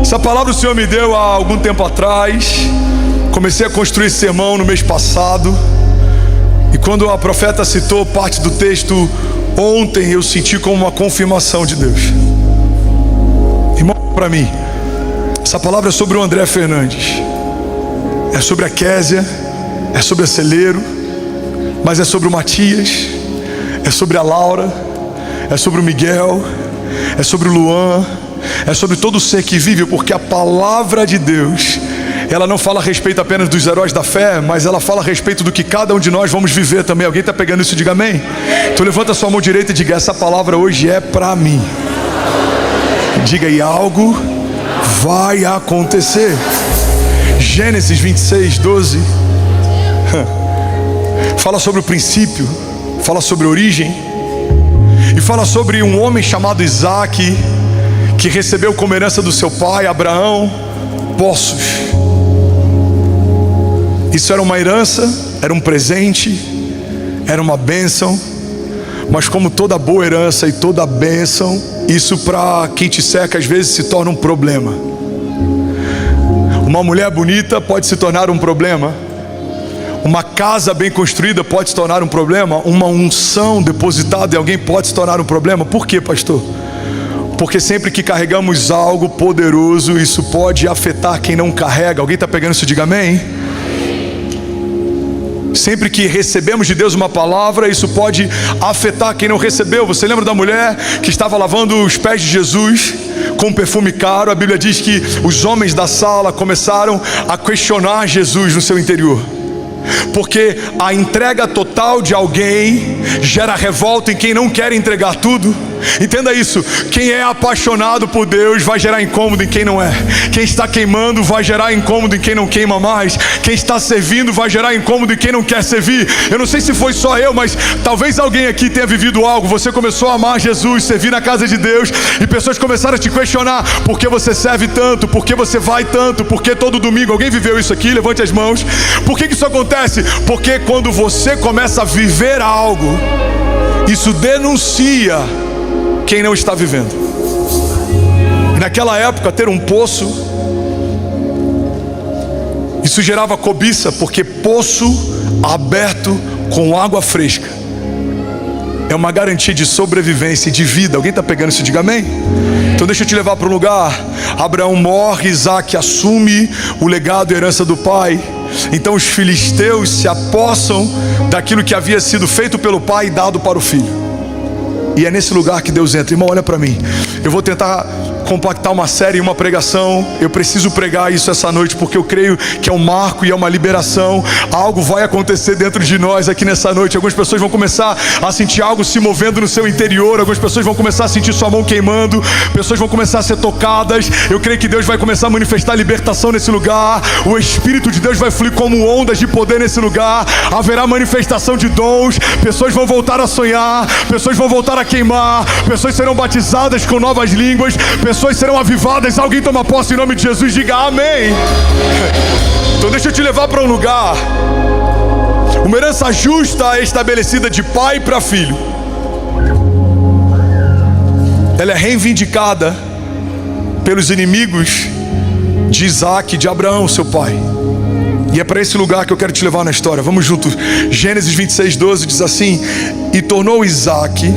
Essa palavra o Senhor me deu há algum tempo atrás. Comecei a construir esse sermão no mês passado. E quando a profeta citou parte do texto ontem, eu senti como uma confirmação de Deus. Irmão, para mim, essa palavra é sobre o André Fernandes. É sobre a Késia, é sobre a Celeiro, mas é sobre o Matias, é sobre a Laura, é sobre o Miguel, é sobre o Luan, é sobre todo ser que vive, porque a palavra de Deus, ela não fala a respeito apenas dos heróis da fé, mas ela fala a respeito do que cada um de nós vamos viver também. Alguém está pegando isso? Diga amém. Então levanta a sua mão direita e diga: essa palavra hoje é para mim. Diga aí: algo vai acontecer. Gênesis 26, 12 fala sobre o princípio, fala sobre a origem, e fala sobre um homem chamado Isaac, que recebeu como herança do seu pai Abraão poços. Isso era uma herança, era um presente, era uma bênção. Mas como toda boa herança e toda bênção, isso para quem te cerca às vezes se torna um problema. Uma mulher bonita pode se tornar um problema. Uma casa bem construída pode se tornar um problema. Uma unção depositada em alguém pode se tornar um problema. Por quê, pastor? Porque sempre que carregamos algo poderoso, isso pode afetar quem não carrega. Alguém está pegando isso? Diga amém. Sempre que recebemos de Deus uma palavra, isso pode afetar quem não recebeu. Você lembra da mulher que estava lavando os pés de Jesus com um perfume caro? A Bíblia diz que os homens da sala começaram a questionar Jesus no seu interior, porque a entrega total de alguém gera revolta em quem não quer entregar tudo. Entenda isso: quem é apaixonado por Deus vai gerar incômodo em quem não é. Quem está queimando vai gerar incômodo em quem não queima mais. Quem está servindo vai gerar incômodo em quem não quer servir. Eu não sei se foi só eu, mas talvez alguém aqui tenha vivido algo. Você começou a amar Jesus, servir na casa de Deus, e pessoas começaram a te questionar: por que você serve tanto? Por que você vai tanto? Por que todo domingo? Alguém viveu isso aqui? Levante as mãos. Por que isso acontece? Porque quando você começa a viver algo, isso denuncia quem não está vivendo. E naquela época, ter um poço, isso gerava cobiça, porque poço aberto com água fresca é uma garantia de sobrevivência e de vida. Alguém está pegando isso? Diga amém. Então deixa eu te levar para um lugar. Abraão morre, Isaac assume o legado e a herança do pai. Então os filisteus se apossam daquilo que havia sido feito pelo pai e dado para o filho. E é nesse lugar que Deus entra. Irmão, olha para mim. Eu vou tentar compactar uma série e uma pregação. Eu preciso pregar isso essa noite, porque eu creio que é um marco e é uma liberação. Algo vai acontecer dentro de nós aqui nessa noite. Algumas pessoas vão começar a sentir algo se movendo no seu interior. Algumas pessoas vão começar a sentir sua mão queimando. Pessoas vão começar a ser tocadas. Eu creio que Deus vai começar a manifestar libertação nesse lugar. O Espírito de Deus vai fluir como ondas de poder nesse lugar. Haverá manifestação de dons. Pessoas vão voltar a sonhar. Pessoas vão voltar a queimar. Pessoas serão batizadas com novas línguas. Pessoas serão avivadas. Alguém toma posse em nome de Jesus. Diga amém. Então deixa eu te levar para um lugar. Uma herança justa é estabelecida de pai para filho. Ela é reivindicada pelos inimigos de Isaac, de Abraão, seu pai. E é para esse lugar que eu quero te levar na história. Vamos juntos. Gênesis 26, 12 diz assim: e tornou Isaac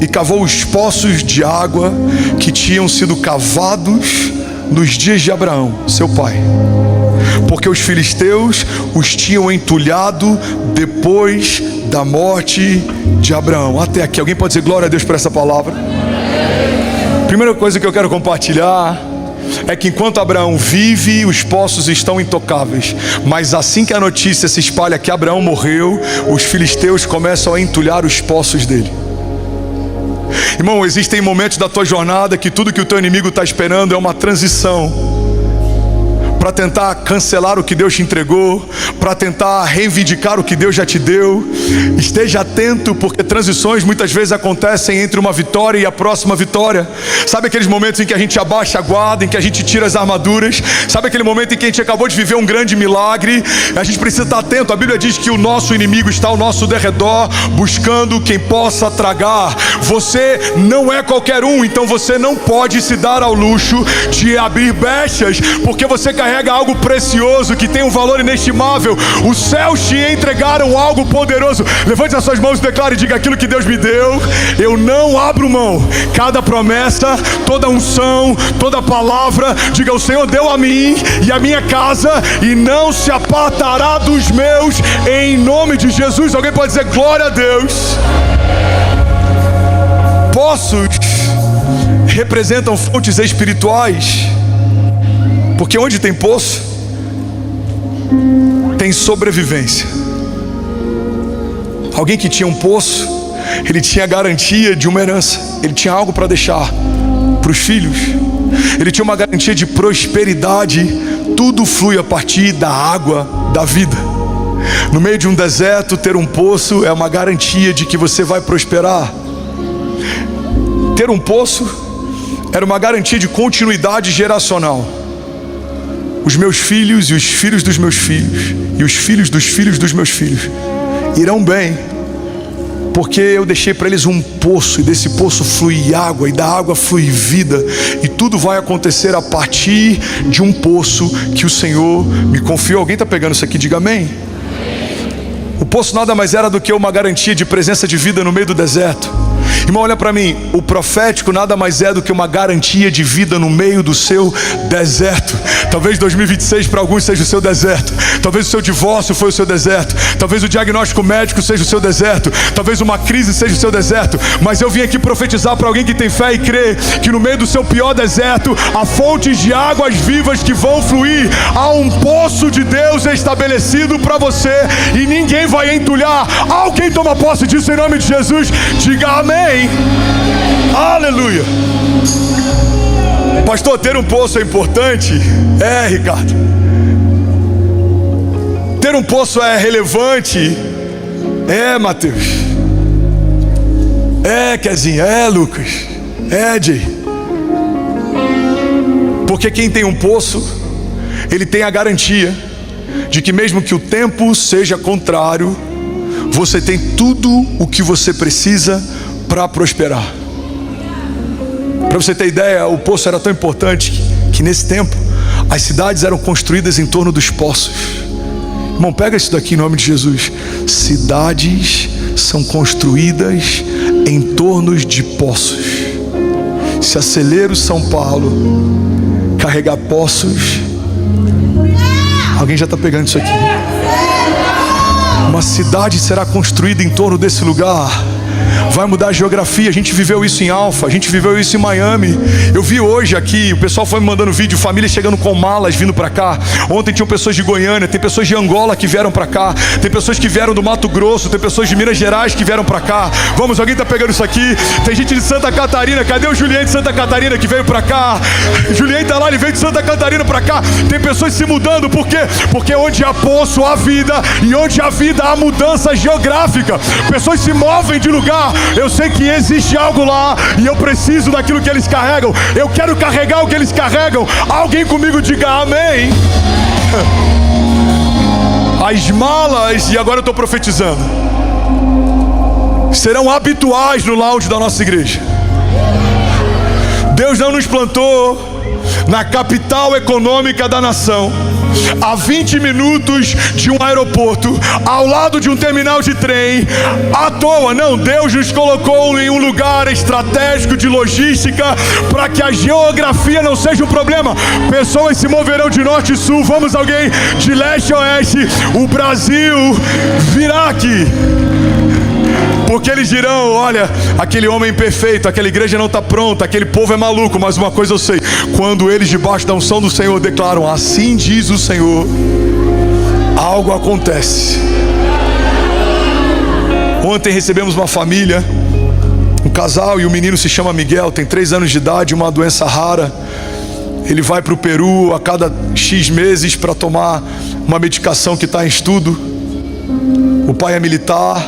e cavou os poços de água que tinham sido cavados nos dias de Abraão, seu pai, porque os filisteus os tinham entulhado depois da morte de Abraão. Até aqui, alguém pode dizer glória a Deus por essa palavra? Primeira coisa que eu quero compartilhar é que enquanto Abraão vive, os poços estão intocáveis. Mas assim que a notícia se espalha que Abraão morreu, os filisteus começam a entulhar os poços dele. Irmão, existem momentos da tua jornada que tudo que o teu inimigo está esperando é uma transição para tentar cancelar o que Deus te entregou, para tentar reivindicar o que Deus já te deu. Esteja atento, porque transições muitas vezes acontecem entre uma vitória e a próxima vitória. Sabe aqueles momentos em que a gente abaixa a guarda, em que a gente tira as armaduras? Sabe aquele momento em que a gente acabou de viver um grande milagre? A gente precisa estar atento. A Bíblia diz que o nosso inimigo está ao nosso derredor, buscando quem possa tragar. Você não é qualquer um, então você não pode se dar ao luxo de abrir brechas, porque você carrega algo precioso que tem um valor inestimável. Os céus te entregaram algo poderoso. Levante as suas mãos e declare: diga: aquilo que Deus me deu, eu não abro mão. Cada promessa, toda unção, toda palavra, diga: o Senhor deu a mim e a minha casa, e não se apartará dos meus, em nome de Jesus. Alguém pode dizer glória a Deus? Poços representam fontes espirituais, porque onde tem poço, tem sobrevivência. Alguém que tinha um poço, ele tinha garantia de uma herança, ele tinha algo para deixar para os filhos, ele tinha uma garantia de prosperidade. Tudo flui a partir da água da vida. No meio de um deserto, ter um poço é uma garantia de que você vai prosperar. Ter um poço era uma garantia de continuidade geracional. Os meus filhos e os filhos dos meus filhos e os filhos dos filhos dos meus filhos irão bem, porque eu deixei para eles um poço, e desse poço flui água, e da água flui vida, e tudo vai acontecer a partir de um poço que o Senhor me confiou. Alguém está pegando isso aqui? Diga amém. O poço nada mais era do que uma garantia de presença de vida no meio do deserto. Irmão, olha para mim, o profético nada mais é do que uma garantia de vida no meio do seu deserto. Talvez 2026 para alguns seja o seu deserto. Talvez o seu divórcio foi o seu deserto. Talvez o diagnóstico médico seja o seu deserto. Talvez uma crise seja o seu deserto. Mas eu vim aqui profetizar para alguém que tem fé e crê que no meio do seu pior deserto há fontes de águas vivas que vão fluir. Há um poço de Deus estabelecido para você, e ninguém vai entulhar. Alguém toma posse disso em nome de Jesus? Diga amém. Aleluia. Pastor, ter um poço é importante? É, Ricardo. Ter um poço é relevante? É, Mateus. É, Kezinha. É, Lucas. É, Jay. Porque quem tem um poço, ele tem a garantia de que mesmo que o tempo seja contrário, você tem tudo o que você precisa para prosperar. Para você ter ideia, o poço era tão importante que nesse tempo as cidades eram construídas em torno dos poços. Irmão, pega isso daqui em nome de Jesus. Cidades são construídas em torno de poços. Se a Celeiro São Paulo carregar poços, alguém já está pegando isso aqui. Uma cidade será construída em torno desse lugar. Vai mudar a geografia. A gente viveu isso em Alfa, a gente viveu isso em Miami. Eu vi hoje aqui, o pessoal foi me mandando vídeo, famílias chegando com malas vindo para cá. Ontem tinham pessoas de Goiânia, tem pessoas de Angola que vieram para cá, tem pessoas que vieram do Mato Grosso, tem pessoas de Minas Gerais que vieram para cá. Vamos, alguém tá pegando isso aqui? Tem gente de Santa Catarina. Cadê o Juliente de Santa Catarina que veio para cá? Juliente tá lá, ele veio de Santa Catarina para cá. Tem pessoas se mudando, por quê? Porque onde há poço há vida, e onde há vida há mudança geográfica. Pessoas se movem de lugar. Eu sei que existe algo lá, e eu preciso daquilo que eles carregam. Eu quero carregar o que eles carregam. Alguém comigo diga amém. As malas, e agora eu estou profetizando, serão habituais no lounge da nossa igreja. Deus não nos plantou na capital econômica da nação, a 20 minutos de um aeroporto, ao lado de um terminal de trem, à toa. Não, Deus nos colocou em um lugar estratégico de logística, para que a geografia não seja um problema. Pessoas se moverão de norte e sul. Vamos, alguém, de leste a oeste. O Brasil virá aqui, porque eles dirão: olha, aquele homem perfeito, aquela igreja não está pronta, aquele povo é maluco. Mas uma coisa eu sei: quando eles debaixo da unção do Senhor declaram assim diz o Senhor, algo acontece. Ontem recebemos uma família, um casal, e o menino se chama Miguel, tem 3 anos de idade, uma doença rara. Ele vai para o Peru a cada X meses para tomar uma medicação que está em estudo. O pai é militar.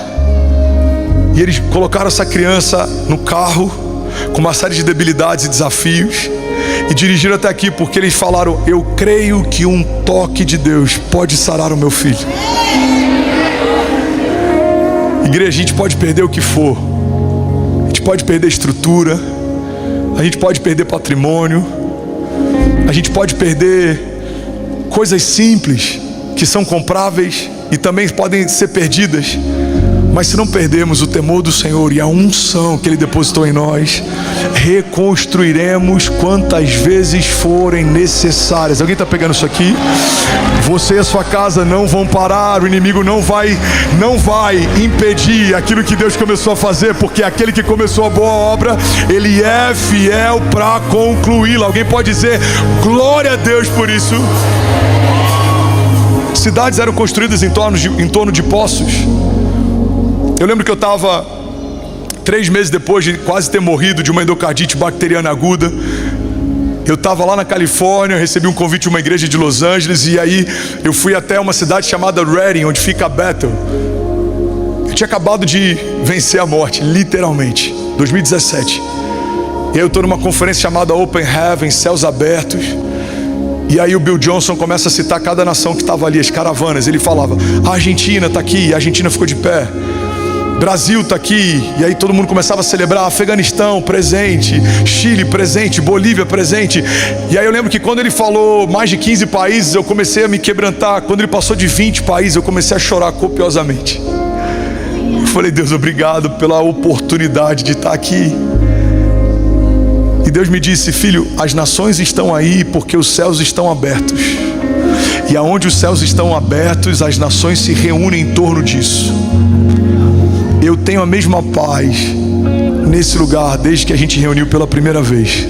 E eles colocaram essa criança no carro com uma série de debilidades e desafios e dirigiram até aqui porque eles falaram: eu creio que um toque de Deus pode sarar o meu filho. Igreja, a gente pode perder o que for. A gente pode perder estrutura, a gente pode perder patrimônio, a gente pode perder coisas simples que são compráveis e também podem ser perdidas. Mas se não perdermos o temor do Senhor e a unção que Ele depositou em nós, reconstruiremos quantas vezes forem necessárias. Alguém está pegando isso aqui? Você e a sua casa não vão parar. O inimigo não vai impedir aquilo que Deus começou a fazer, porque aquele que começou a boa obra, Ele é fiel para concluí-la. Alguém pode dizer glória a Deus por isso? Cidades eram construídas em torno de poços. Eu lembro que eu estava 3 meses depois de quase ter morrido de uma endocardite bacteriana aguda. Eu estava lá na Califórnia, recebi um convite de uma igreja de Los Angeles, e aí eu fui até uma cidade chamada Redding, onde fica Bethel. Eu tinha acabado de vencer a morte, literalmente, 2017. E aí eu estou numa conferência chamada Open Heaven, Céus Abertos. E aí o Bill Johnson começa a citar cada nação que estava ali, as caravanas. Ele falava: a Argentina está aqui, a Argentina ficou de pé. Brasil está aqui. E aí todo mundo começava a celebrar. Afeganistão presente, Chile presente, Bolívia presente. E aí eu lembro que quando ele falou mais de 15 países, eu comecei a me quebrantar. Quando ele passou de 20 países, eu comecei a chorar copiosamente. Eu falei: Deus, obrigado pela oportunidade de estar aqui. E Deus me disse: filho, as nações estão aí porque os céus estão abertos. E aonde os céus estão abertos, as nações se reúnem em torno disso. Eu tenho a mesma paz nesse lugar desde que a gente reuniu pela primeira vez.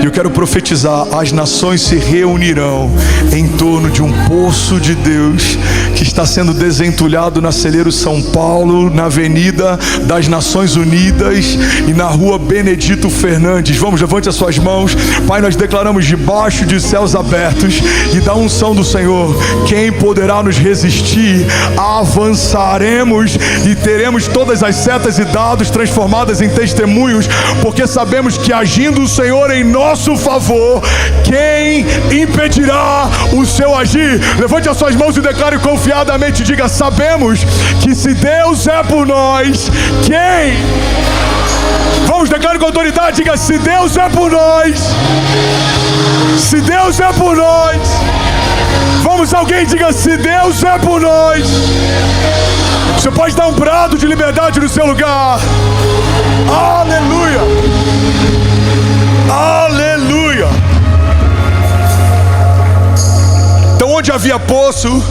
E eu quero profetizar: as nações se reunirão em torno de um poço de Deus que está sendo desentulhado na Celeiro São Paulo, na Avenida das Nações Unidas e na Rua Benedito Fernandes. Vamos, levante as suas mãos. Pai, nós declaramos debaixo de céus abertos e da unção do Senhor: quem poderá nos resistir? Avançaremos e teremos todas as setas e dados transformadas em testemunhos, porque sabemos que agindo o Senhor em nosso favor, quem impedirá o seu agir? Levante as suas mãos e declare confiadamente, diga: sabemos que se Deus é por nós, quem? Vamos, declare com autoridade, diga: se Deus é por nós, se Deus é por nós. Vamos, alguém diga: se Deus é por nós. Você pode dar um brado de liberdade no seu lugar. Aleluia. Aleluia. Então, onde havia poço,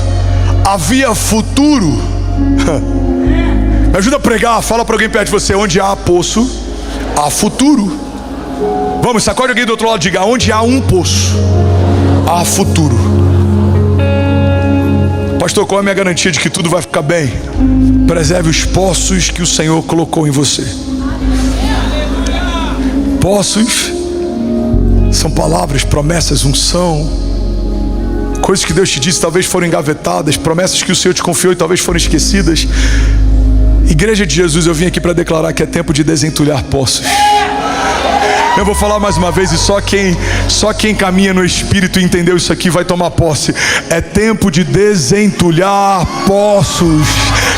havia futuro. Me ajuda a pregar. Fala para alguém perto de você: onde há poço, há futuro. Vamos, sacode alguém do outro lado e diga: onde há um poço, há futuro. Pastor, qual é a minha garantia de que tudo vai ficar bem? Preserve os poços que o Senhor colocou em você. Poços são palavras, promessas, unção, coisas que Deus te disse talvez foram engavetadas, promessas que o Senhor te confiou e talvez foram esquecidas. Igreja de Jesus, eu vim aqui para declarar que é tempo de desentulhar poços. Eu vou falar mais uma vez, e só quem caminha no Espírito e entendeu isso aqui vai tomar posse. É tempo de desentulhar poços.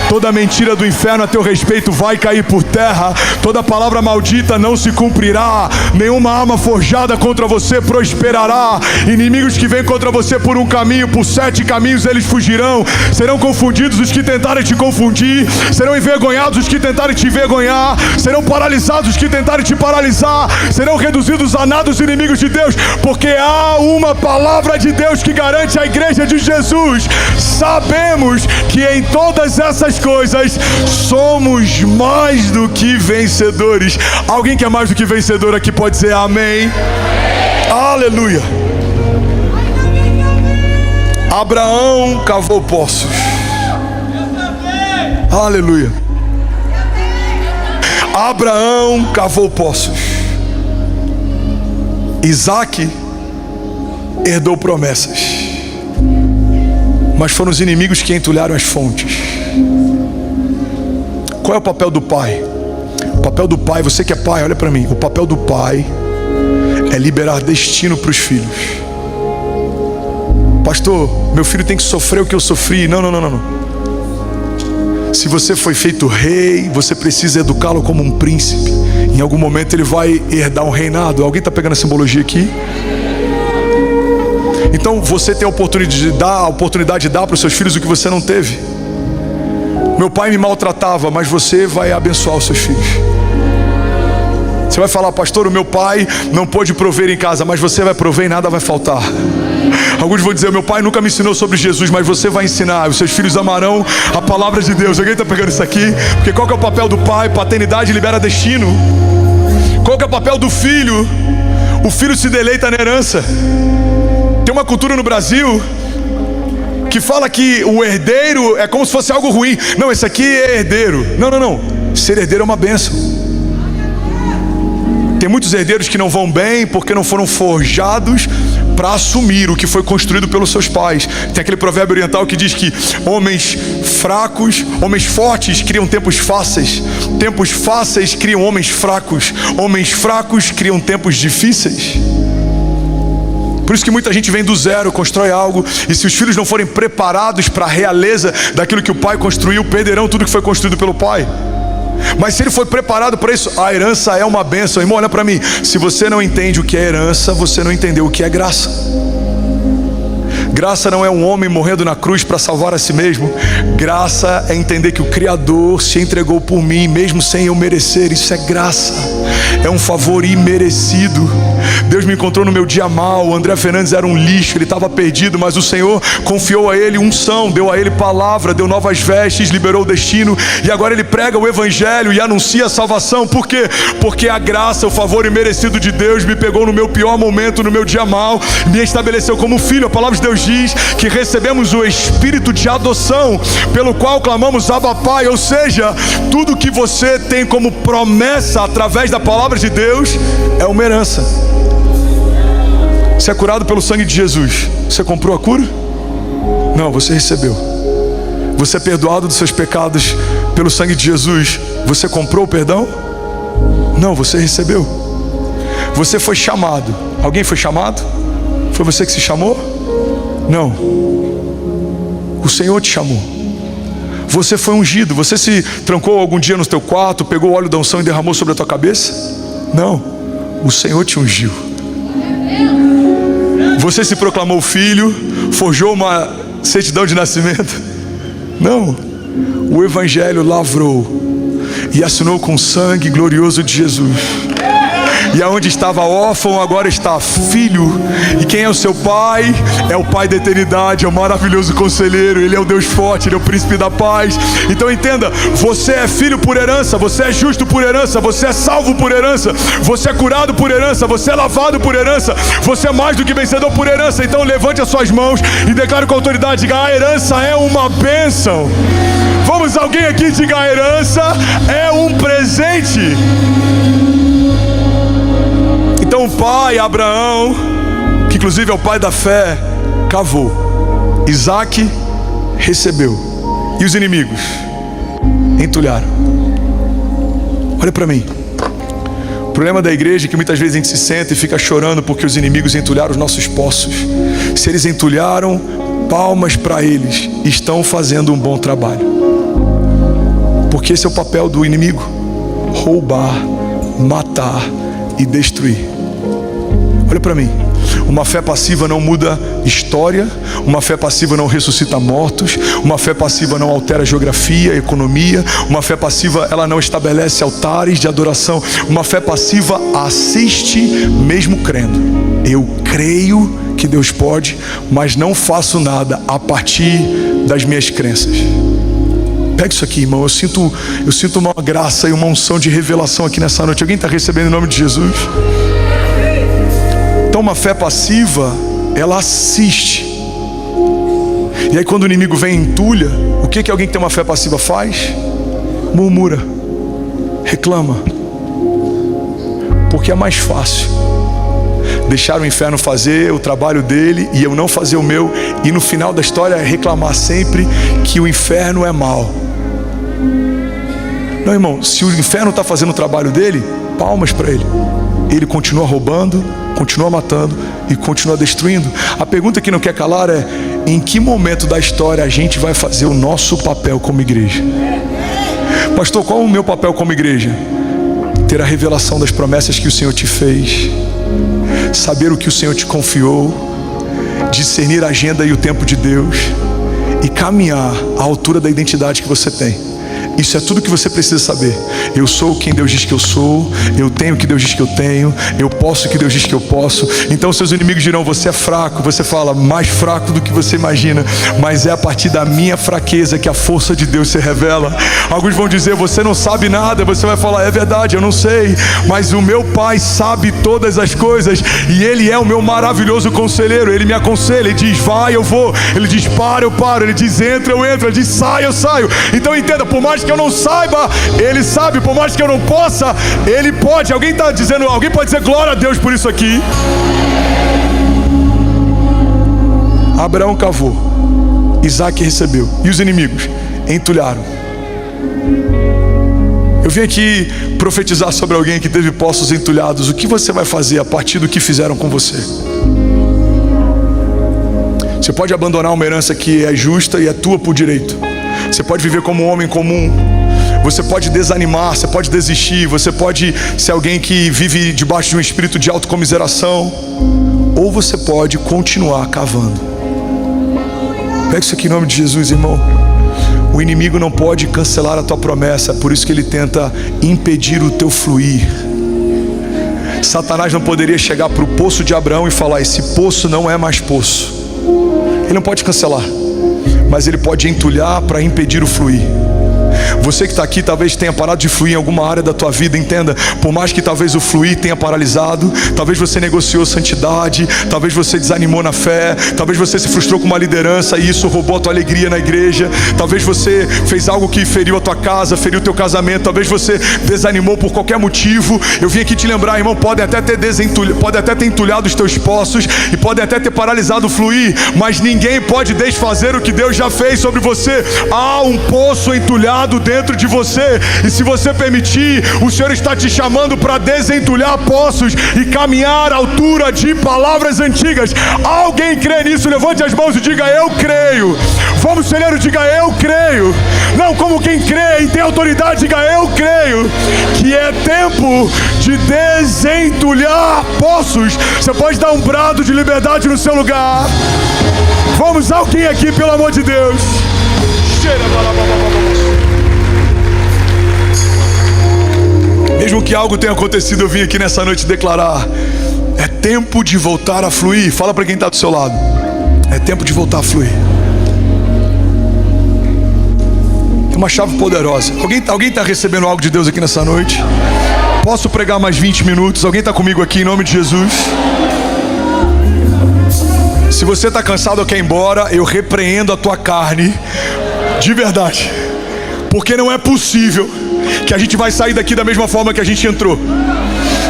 Toda mentira do inferno a teu respeito vai cair por terra. Toda palavra maldita não se cumprirá. Nenhuma arma forjada contra você prosperará. Inimigos que vêm contra você por um caminho, por 7 caminhos eles fugirão. Serão confundidos os que tentarem te confundir. Serão envergonhados os que tentarem te envergonhar. Serão paralisados os que tentarem te paralisar. Serão reduzidos a nada os inimigos de Deus. Porque há uma palavra de Deus que garante a igreja de Jesus. Sabemos que em todas essas coisas somos mais do que vencedores. Alguém que é mais do que vencedor aqui pode dizer amém? Aleluia. Abraão cavou poços. Aleluia. Abraão cavou poços. Isaac herdou promessas, mas foram os inimigos que entulharam as fontes. Qual é o papel do pai? O papel do pai, você que é pai, olha para mim. O papel do pai é liberar destino para os filhos. Pastor, meu filho tem que sofrer o que eu sofri. Não. Se você foi feito rei, você precisa educá-lo como um príncipe. Em algum momento ele vai herdar um reinado. Alguém está pegando a simbologia aqui? Então você tem a oportunidade de dar para os seus filhos o que você não teve. Meu pai me maltratava, mas você vai abençoar os seus filhos. Você vai falar, pastor, o meu pai não pôde prover em casa, mas você vai prover e nada vai faltar. Alguns vão dizer, meu pai nunca me ensinou sobre Jesus, mas você vai ensinar. Os seus filhos amarão a palavra de Deus. Alguém está pegando isso aqui? Porque qual que é o papel do pai? Paternidade libera destino. Qual que é o papel do filho? O filho se deleita na herança. Tem uma cultura no Brasil que fala que o herdeiro é como se fosse algo ruim. Não, esse aqui é herdeiro. Não. Ser herdeiro é uma bênção. Tem muitos herdeiros que não vão bem porque não foram forjados para assumir o que foi construído pelos seus pais. Tem aquele provérbio oriental que diz que homens fortes criam tempos fáceis criam homens fracos criam tempos difíceis. Por isso que muita gente vem do zero, constrói algo, e se os filhos não forem preparados para a realeza daquilo que o pai construiu, perderão tudo que foi construído pelo pai. Mas se ele foi preparado para isso, a herança é uma bênção. Irmão, olha para mim, se você não entende o que é herança, você não entendeu o que é graça. Graça não é um homem morrendo na cruz para salvar a si mesmo. Graça é entender que o Criador se entregou por mim, mesmo sem eu merecer. Isso é graça. É um favor imerecido. Deus me encontrou no meu dia mal. O André Fernandes era um lixo, ele estava perdido, mas o Senhor confiou a ele unção, deu a ele palavra, deu novas vestes, liberou o destino, e agora ele prega o evangelho e anuncia a salvação. Por quê? Porque a graça, o favor imerecido de Deus me pegou no meu pior momento, no meu dia mal, me estabeleceu como filho. A palavra de Deus diz que recebemos o espírito de adoção, pelo qual clamamos Abba Pai. Ou seja, tudo que você tem como promessa através da palavra de Deus é uma herança. Você é curado pelo sangue de Jesus. Você comprou a cura? Não, você recebeu. Você é perdoado dos seus pecados pelo sangue de Jesus. Você comprou o perdão? Não, você recebeu. Você foi chamado. Alguém foi chamado? Foi você que se chamou? Não. O Senhor te chamou. Você foi ungido. Você se trancou algum dia no teu quarto, pegou o óleo da unção e derramou sobre a tua cabeça? Não. O Senhor te ungiu. Você se proclamou filho, forjou uma certidão de nascimento? Não. O Evangelho lavrou e assinou com o sangue glorioso de Jesus. E aonde estava órfão, agora está filho. E quem é o seu pai? É o Pai da eternidade, é o maravilhoso conselheiro. Ele é o Deus forte, ele é o príncipe da paz. Então entenda, você é filho por herança, você é justo por herança, você é salvo por herança, você é curado por herança, você é lavado por herança, você é mais do que vencedor por herança. Então levante as suas mãos e declare com autoridade, diga, a herança é uma bênção. Vamos, alguém aqui diga, a herança é um presente. Então o pai Abraão, que inclusive é o pai da fé, cavou. Isaac recebeu. E os inimigos entulharam. Olha para mim. O problema da igreja é que muitas vezes a gente se senta e fica chorando porque os inimigos entulharam os nossos poços. Se eles entulharam, palmas para eles, estão fazendo um bom trabalho. Porque esse é o papel do inimigo: roubar, matar e destruir. Olha para mim, uma fé passiva não muda história, uma fé passiva não ressuscita mortos, uma fé passiva não altera geografia, economia, uma fé passiva ela não estabelece altares de adoração, uma fé passiva assiste mesmo crendo. Eu creio que Deus pode, mas não faço nada a partir das minhas crenças. Pega isso aqui, irmão, eu sinto uma graça e uma unção de revelação aqui nessa noite. Alguém está recebendo em nome de Jesus? Então uma fé passiva, ela assiste. E aí quando o inimigo vem e entulha, o que alguém que tem uma fé passiva faz? Murmura, reclama. Porque é mais fácil. deixar o inferno fazer o trabalho dele e eu não fazer o meu, e no final da história reclamar sempre que o inferno é mau. Não, irmão, se o inferno está fazendo o trabalho dele, palmas para ele. Ele continua roubando, continua matando e continua destruindo. A pergunta que não quer calar é: em que momento da história a gente vai fazer o nosso papel como igreja? Pastor, qual é o meu papel como igreja? Ter a revelação das promessas que o Senhor te fez, saber o que o Senhor te confiou, discernir a agenda e o tempo de Deus e caminhar à altura da identidade que você tem. Isso é tudo que você precisa saber. Eu sou quem Deus diz que eu sou, eu tenho o que Deus diz que eu tenho, eu posso o que Deus diz que eu posso. Então seus inimigos dirão: você é fraco. Você fala: mais fraco do que você imagina. Mas é a partir da minha fraqueza que a força de Deus se revela. Alguns vão dizer: você não sabe nada. Você vai falar: é verdade, eu não sei, mas o meu Pai sabe todas as coisas, e Ele é o meu maravilhoso conselheiro. Ele me aconselha, Ele diz: vai, eu vou. Ele diz: para, eu paro. Ele diz: entra, eu entro. Ele diz: sai, eu saio. Então entenda, por mais que eu não saiba, Ele sabe. Por mais que eu não possa, Ele pode. Alguém está dizendo, alguém pode dizer glória a Deus por isso aqui? Abraão cavou, Isaac recebeu, e os inimigos entulharam. Eu vim aqui profetizar sobre alguém que teve poços entulhados. O que você vai fazer a partir do que fizeram com você? Você pode abandonar uma herança que é justa e é tua por direito. Você pode viver como um homem comum. Você pode desanimar, você pode desistir. Você pode ser alguém que vive debaixo de um espírito de autocomiseração. Ou você pode continuar cavando. Pega isso aqui em nome de Jesus, irmão. O inimigo não pode cancelar a tua promessa. Por isso que ele tenta impedir o teu fluir. Satanás não poderia chegar para o poço de Abraão e falar: esse poço não é mais poço. Ele não pode cancelar, mas ele pode entulhar para impedir o fluir. Você que está aqui talvez tenha parado de fluir em alguma área da tua vida. Entenda, por mais que talvez o fluir tenha paralisado, talvez você negociou santidade, talvez você desanimou na fé, talvez você se frustrou com uma liderança e isso roubou a tua alegria na igreja, talvez você fez algo que feriu a tua casa, feriu o teu casamento, talvez você desanimou por qualquer motivo. Eu vim aqui te lembrar, irmão, pode até ter entulhado os teus poços e pode até ter paralisado o fluir, mas ninguém pode desfazer o que Deus já fez sobre você. Há um poço entulhado dentro de você, e se você permitir, o Senhor está te chamando para desentulhar poços e caminhar à altura de palavras antigas. Alguém crê nisso? Levante as mãos e diga: eu creio. Vamos, celeiro, diga: eu creio. Não como quem crê e tem autoridade, diga: eu creio que é tempo de desentulhar poços. Você pode dar um brado de liberdade no seu lugar. Vamos, alguém aqui, pelo amor de Deus. Mesmo que algo tenha acontecido, eu vim aqui nessa noite declarar: é tempo de voltar a fluir. Fala para quem está do seu lado: é tempo de voltar a fluir. Tem uma chave poderosa. Alguém está recebendo algo de Deus aqui nessa noite? Posso pregar mais 20 minutos? Alguém está comigo aqui em nome de Jesus? Se você está cansado ou quer ir embora, eu repreendo a tua carne de verdade, porque não é possível que a gente vai sair daqui da mesma forma que a gente entrou.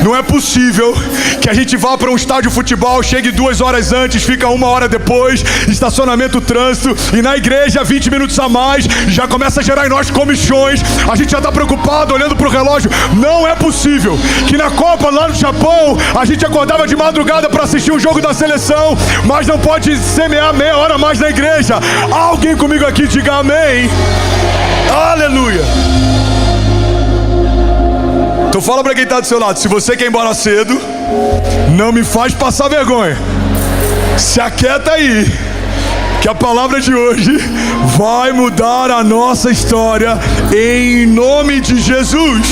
Não é possível que a gente vá para um estádio de futebol, chegue 2 horas antes, fica 1 hora depois, estacionamento, trânsito, e na igreja 20 minutos a mais, já começa a gerar em nós comichões, a gente já está preocupado, olhando para o relógio. Não é possível que na Copa lá no Japão, a gente acordava de madrugada para assistir um jogo da seleção, mas não pode semear meia hora mais na igreja. Alguém comigo aqui diga amém. Aleluia. Então fala para quem está do seu lado: se você quer ir embora cedo, não me faz passar vergonha. Se aquieta aí, que a palavra de hoje vai mudar a nossa história em nome de Jesus.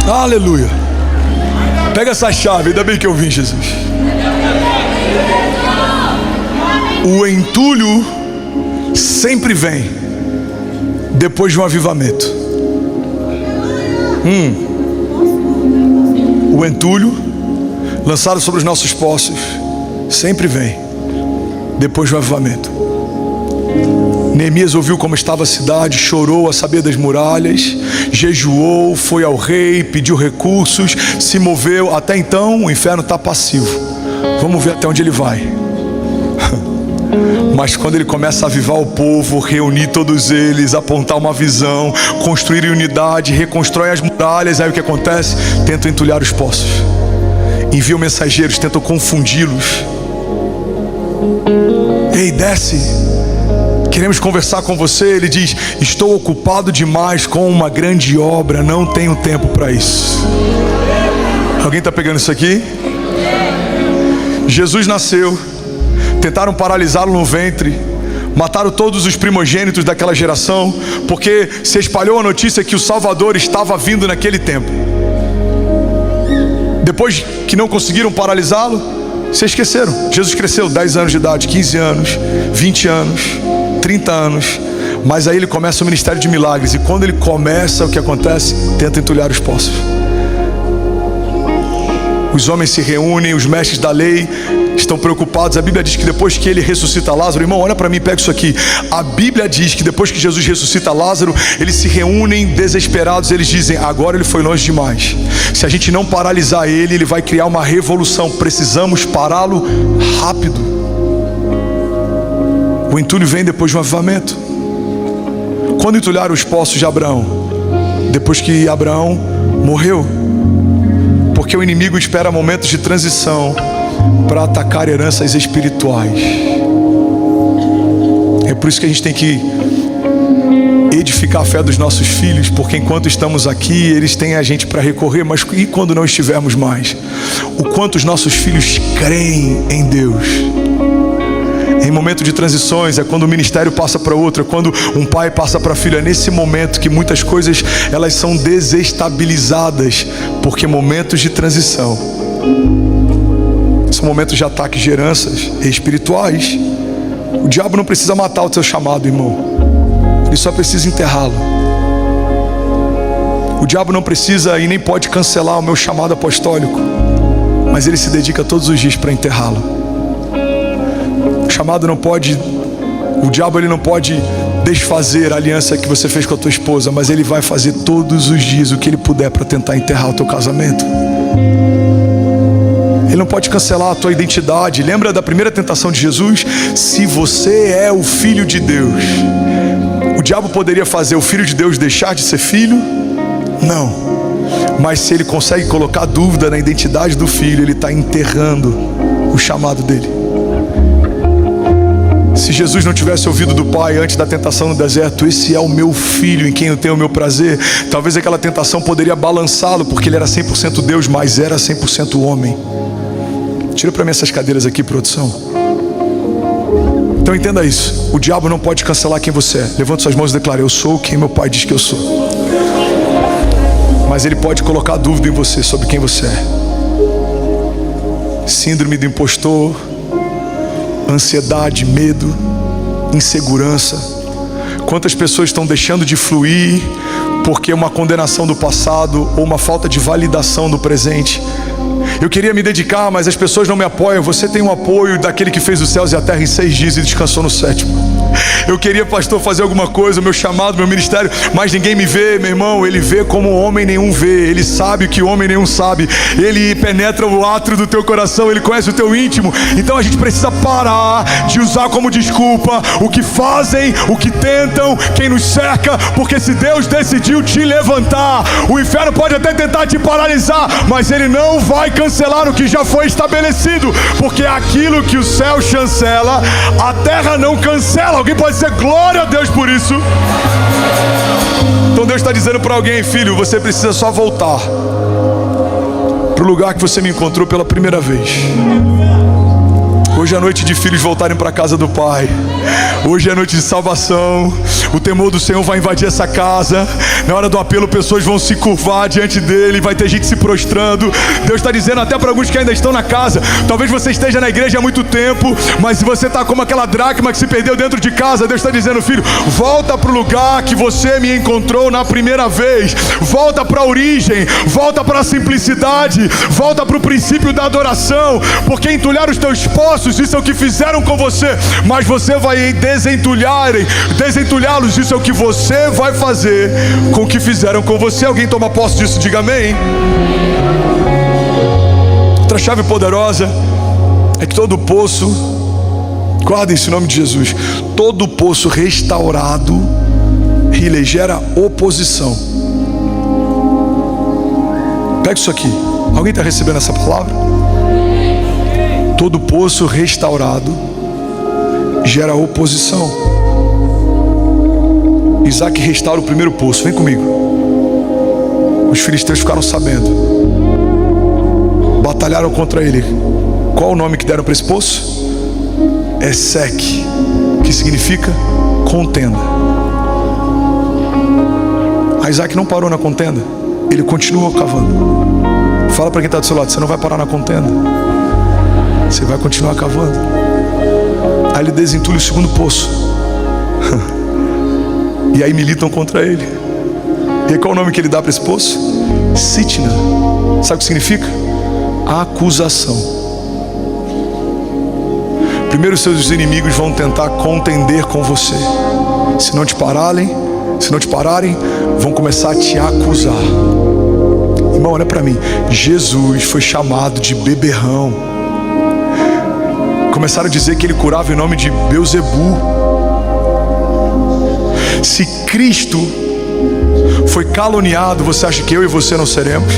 Aleluia. Pega essa chave, ainda bem que eu vim, Jesus. O entulho sempre vem depois de um avivamento. O entulho lançado sobre os nossos poços sempre vem depois do avivamento. Neemias ouviu como estava a cidade, chorou a saber das muralhas, jejuou, foi ao rei, pediu recursos, se moveu. Até então o inferno está passivo. Vamos ver até onde ele vai. Mas quando ele começa a avivar o povo, reunir todos eles, apontar uma visão, construir unidade, reconstrói as muralhas, aí o que acontece? Tentam entulhar os poços, enviam mensageiros, tentam confundi-los. Ei, desce, queremos conversar com você. Ele diz: estou ocupado demais com uma grande obra, não tenho tempo para isso. Alguém está pegando isso aqui? Jesus nasceu, tentaram paralisá-lo no ventre, mataram todos os primogênitos daquela geração, porque se espalhou a notícia que o Salvador estava vindo naquele tempo. Depois que não conseguiram paralisá-lo, se esqueceram. Jesus cresceu 10 anos de idade, 15 anos, 20 anos, 30 anos. Mas aí ele começa o ministério de milagres. E quando ele começa, o que acontece? Tenta entulhar os poços. Os homens se reúnem, os mestres da lei estão preocupados. A Bíblia diz que depois que ele ressuscita Lázaro, irmão, olha para mim, pega isso aqui. A Bíblia diz que depois que Jesus ressuscita Lázaro, eles se reúnem desesperados. Eles dizem: agora ele foi longe demais. Se a gente não paralisar ele, ele vai criar uma revolução. Precisamos pará-lo rápido. O entulho vem depois de um avivamento. Quando entulharam os poços de Abraão? Depois que Abraão morreu. Porque o inimigo espera momentos de transição para atacar heranças espirituais. É por isso que a gente tem que edificar a fé dos nossos filhos, porque enquanto estamos aqui, eles têm a gente para recorrer. Mas e quando não estivermos mais? O quanto os nossos filhos creem em Deus? Em momento de transições, é quando o ministério passa para outro, é quando um pai passa para filho. É nesse momento que muitas coisas elas são desestabilizadas, porque momentos de transição são momentos de ataque de heranças espirituais. O diabo não precisa matar o teu chamado, irmão. Ele só precisa enterrá-lo. O diabo não precisa e nem pode cancelar o meu chamado apostólico, mas ele se dedica todos os dias para enterrá-lo. O chamado não pode, o diabo ele não pode desfazer a aliança que você fez com a tua esposa, mas ele vai fazer todos os dias o que ele puder para tentar enterrar o teu casamento. Ele não pode cancelar a tua identidade. Lembra da primeira tentação de Jesus? Se você é o Filho de Deus. O diabo poderia fazer o Filho de Deus deixar de ser filho? Não. Mas se ele consegue colocar dúvida na identidade do filho, ele está enterrando o chamado dele. Se Jesus não tivesse ouvido do Pai antes da tentação no deserto: esse é o meu filho em quem eu tenho o meu prazer, talvez aquela tentação poderia balançá-lo, porque ele era 100% Deus, mas era 100% homem. Tira para mim essas cadeiras aqui, produção. Então entenda isso: o diabo não pode cancelar quem você é. Levante suas mãos e declare: eu sou quem meu Pai diz que eu sou. Mas ele pode colocar dúvida em você sobre quem você é. Síndrome do impostor, ansiedade, medo, insegurança. Quantas pessoas estão deixando de fluir porque uma condenação do passado ou uma falta de validação do presente? Eu queria me dedicar, mas as pessoas não me apoiam. Você tem um apoio daquele que fez os céus e a terra em 6 dias e descansou no 7º. Eu queria, pastor, fazer alguma coisa, meu chamado, meu ministério, mas ninguém me vê. Meu irmão, ele vê como homem nenhum vê. Ele sabe o que homem nenhum sabe. Ele penetra o átrio do teu coração, ele conhece o teu íntimo. Então a gente precisa parar de usar como desculpa o que fazem, o que tentam, quem nos cerca, porque se Deus decidiu te levantar, o inferno pode até tentar te paralisar, mas ele não vai cancelar o que já foi estabelecido, porque aquilo que o céu chancela, a terra não cancela. Alguém pode dizer glória a Deus por isso? Então Deus está dizendo para alguém: filho, você precisa só voltar para o lugar que você me encontrou pela primeira vez. Hoje é noite de filhos voltarem para a casa do Pai. Hoje é noite de salvação. O temor do Senhor vai invadir essa casa. Na hora do apelo, pessoas vão se curvar diante dele. Vai ter gente se prostrando. Deus está dizendo até para alguns que ainda estão na casa: talvez você esteja na igreja há muito tempo, mas se você está como aquela dracma que se perdeu dentro de casa, Deus está dizendo: filho, volta para o lugar que você me encontrou na primeira vez. Volta para a origem. Volta para a simplicidade. Volta para o princípio da adoração. Porque entulhar os teus poços isso é o que fizeram com você, mas você vai desentulhá-los, isso é o que você vai fazer com o que fizeram com você. Alguém toma posse disso? Diga amém. Outra chave poderosa é que todo poço, guardem-se em nome de Jesus, todo poço restaurado, ele gera oposição. Pega isso aqui. Alguém está recebendo essa palavra? Todo poço restaurado gera oposição. Isaac restaura o primeiro poço. Vem comigo. Os filisteus ficaram sabendo, batalharam contra ele. Qual o nome que deram para esse poço? Eseque, que significa contenda. Isaac não parou na contenda, ele continuou cavando. Fala para quem está do seu lado: você não vai parar na contenda, você vai continuar cavando. Aí ele desentulha o segundo poço. E aí militam contra ele. E aí qual o nome que ele dá para esse poço? Sitna. Sabe o que significa? Acusação. Primeiro, seus inimigos vão tentar contender com você. Se não te pararem, vão começar a te acusar. Irmão, olha para mim. Jesus foi chamado de beberrão. Começaram a dizer que ele curava em nome de Beuzebu. Se Cristo foi caluniado, você acha que eu e você não seremos?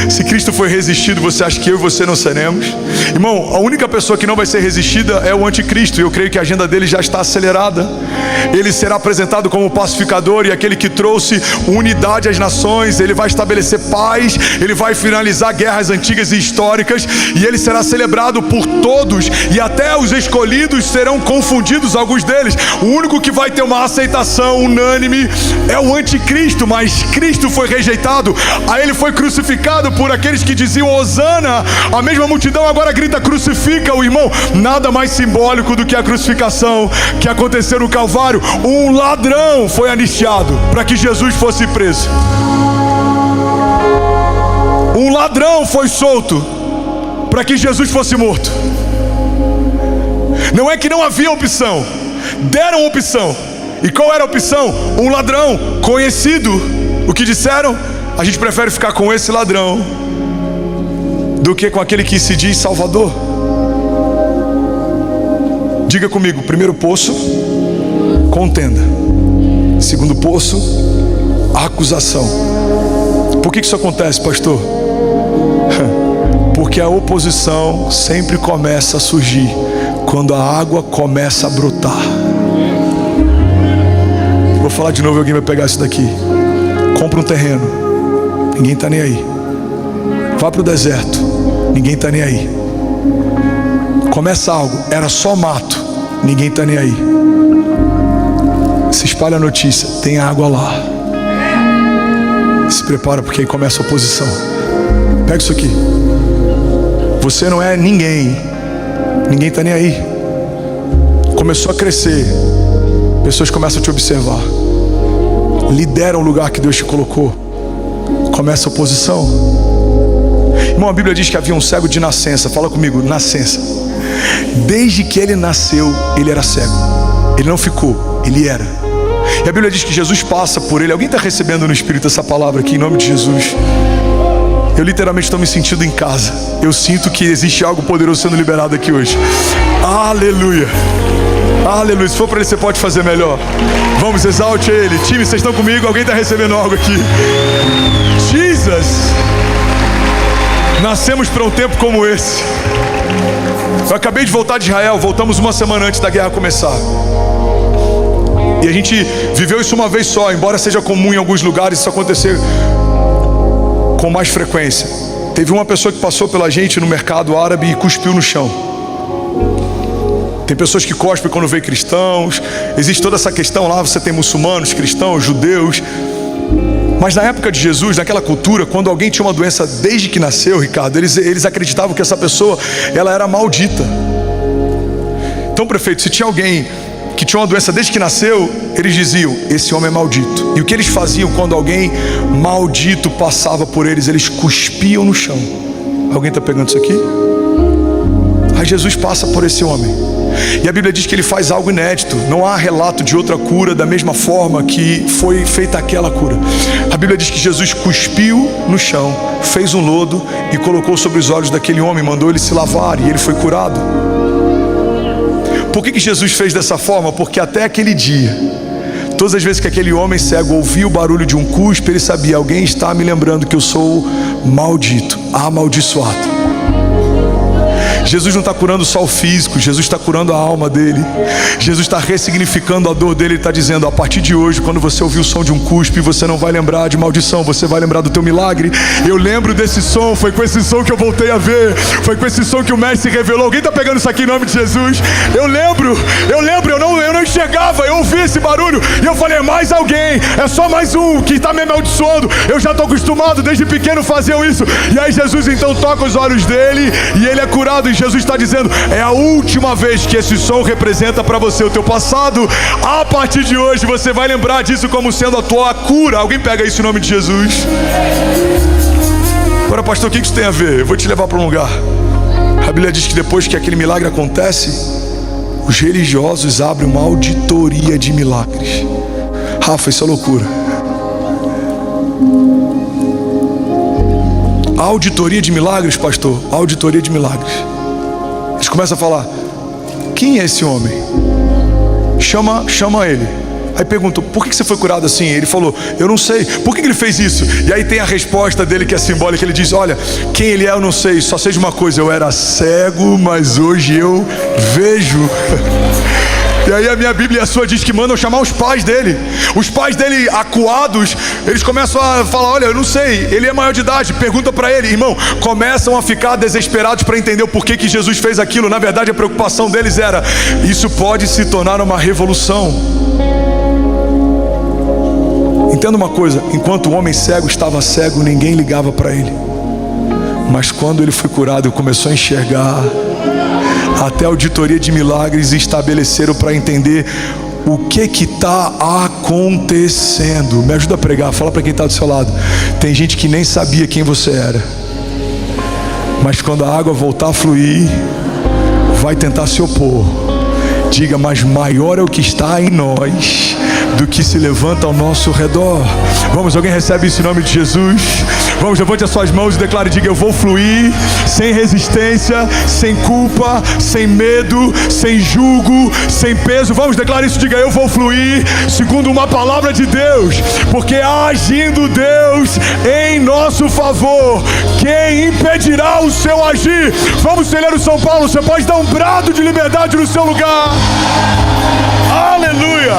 Se Cristo foi resistido, você acha que eu e você não seremos? Irmão, a única pessoa que não vai ser resistida é o anticristo, e eu creio que a agenda dele já está acelerada. Ele será apresentado como pacificador e aquele que trouxe unidade às nações. Ele vai estabelecer paz, ele vai finalizar guerras antigas e históricas, e ele será celebrado por todos, e até os escolhidos serão confundidos, alguns deles. O único que vai ter uma aceitação unânime é o anticristo, mas Cristo foi rejeitado. Aí ele foi crucificado por aqueles que diziam Hosana. A mesma multidão agora grita: crucifica-o. Irmão, nada mais simbólico do que a crucificação que aconteceu no Calvário. Um ladrão foi anistiado para que Jesus fosse preso. Um ladrão foi solto para que Jesus fosse morto. Não é que não havia opção, deram opção. E qual era a opção? Um ladrão conhecido. O que disseram? A gente prefere ficar com esse ladrão do que com aquele que se diz Salvador. Diga comigo: primeiro poço, contenda. Segundo poço, acusação. Por que isso acontece, pastor? Porque a oposição sempre começa a surgir quando a água começa a brotar. Vou falar de novo e alguém vai pegar isso daqui. Compra um terreno, ninguém está nem aí. Vá para o deserto, ninguém está nem aí. Começa algo, era só mato, ninguém está nem aí. Se espalha a notícia, tem água lá. Se prepara, porque aí começa a oposição. Pega isso aqui. Você não é ninguém, ninguém está nem aí. Começou a crescer, pessoas começam a te observar. Lidera o lugar que Deus te colocou. Começa a oposição. Irmão, a Bíblia diz que havia um cego de nascença. Fala comigo: nascença. Desde que ele nasceu, ele era cego. Ele não ficou, ele era. E a Bíblia diz que Jesus passa por ele. Alguém está recebendo no Espírito essa palavra aqui, em nome de Jesus? Eu literalmente estou me sentindo em casa. Eu sinto que existe algo poderoso sendo liberado aqui hoje. Aleluia. Aleluia. Se for para ele, você pode fazer melhor. Vamos, exalte ele. Time, vocês estão comigo? Alguém está recebendo algo aqui? Jesus. Nascemos para um tempo como esse. Eu acabei de voltar de Israel. Voltamos uma semana antes da guerra começar. E a gente viveu isso uma vez só. Embora seja comum em alguns lugares isso acontecer com mais frequência. Teve uma pessoa que passou pela gente no mercado árabe e cuspiu no chão. Tem pessoas que cospem quando vê cristãos. Existe toda essa questão lá. Você tem muçulmanos, cristãos, judeus. Mas na época de Jesus, naquela cultura, quando alguém tinha uma doença desde que nasceu, Ricardo, eles acreditavam que essa pessoa, ela era maldita. Então, prefeito, se tinha alguém que tinha uma doença desde que nasceu, eles diziam: esse homem é maldito. E o que eles faziam quando alguém maldito passava por eles? Eles cuspiam no chão. Alguém está pegando isso aqui? Aí Jesus passa por esse homem, e a Bíblia diz que ele faz algo inédito. Não há relato de outra cura da mesma forma que foi feita aquela cura. A Bíblia diz que Jesus cuspiu no chão, fez um lodo e colocou sobre os olhos daquele homem, mandou ele se lavar, e ele foi curado. Por que Jesus fez dessa forma? Porque até aquele dia, todas as vezes que aquele homem cego ouvia o barulho de um cuspe, ele sabia: alguém está me lembrando que eu sou maldito, amaldiçoado. Jesus não está curando só o físico, Jesus está curando a alma dele. Jesus está ressignificando a dor dele. Ele está dizendo: a partir de hoje, quando você ouvir o som de um cuspe, você não vai lembrar de maldição, você vai lembrar do teu milagre. Eu lembro desse som, foi com esse som que eu voltei a ver, foi com esse som que o mestre se revelou. Alguém está pegando isso aqui em nome de Jesus? Eu lembro, eu não enxergava, eu ouvi esse barulho e eu falei: é mais alguém, é só mais um que está me amaldiçoando. Eu já estou acostumado desde pequeno fazer isso. E aí Jesus então toca os olhos dele e ele é curado. E Jesus está dizendo: é a última vez que esse som representa para você o teu passado. A partir de hoje você vai lembrar disso como sendo a tua cura. Alguém pega isso em nome de Jesus? Agora, pastor, o que isso tem a ver? Eu vou te levar para um lugar. A Bíblia diz que depois que aquele milagre acontece, os religiosos abrem uma auditoria de milagres. Rafa, isso é loucura. Auditoria de milagres, pastor. Auditoria de milagres. Eles começam a falar: quem é esse homem? Chama ele. Aí perguntam: por que você foi curado assim? Ele falou: eu não sei. Por que ele fez isso? E aí tem a resposta dele que é simbólica. Ele diz: olha, quem ele é eu não sei, só sei de uma coisa: eu era cego, mas hoje eu vejo. E aí a minha Bíblia e a sua diz que mandam chamar os pais dele. Os pais dele, acuados, eles começam a falar: olha, eu não sei, ele é maior de idade. Pergunta para ele, irmão. Começam a ficar desesperados para entender o porquê que Jesus fez aquilo. Na verdade, a preocupação deles era: isso pode se tornar uma revolução. Entenda uma coisa: enquanto o homem cego estava cego, ninguém ligava para ele. Mas quando ele foi curado, começou a enxergar. Até a auditoria de milagres estabeleceram para entender o que está acontecendo. Me ajuda a pregar, fala para quem está do seu lado. Tem gente que nem sabia quem você era, mas quando a água voltar a fluir, vai tentar se opor. Diga: mas maior é o que está em nós do que se levanta ao nosso redor. Vamos, alguém recebe isso em nome de Jesus? Vamos, levante as suas mãos e declare: diga: eu vou fluir sem resistência, sem culpa, sem medo, sem julgo, sem peso. Vamos, declare isso, diga: eu vou fluir segundo uma palavra de Deus, porque agindo Deus em nosso favor, quem impedirá o seu agir? Vamos, Celeiro São Paulo, você pode dar um brado de liberdade no seu lugar. Aleluia,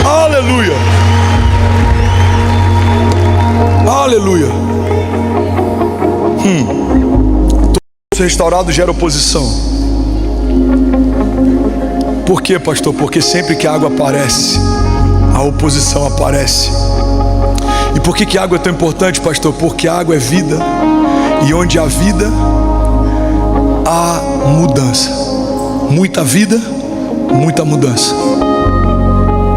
aleluia, aleluia. Todo restaurado gera oposição. Por quê, pastor? Porque sempre que a água aparece, a oposição aparece. E por que a água é tão importante, pastor? Porque a água é vida, e onde há vida, há mudança. Muita vida, muita mudança.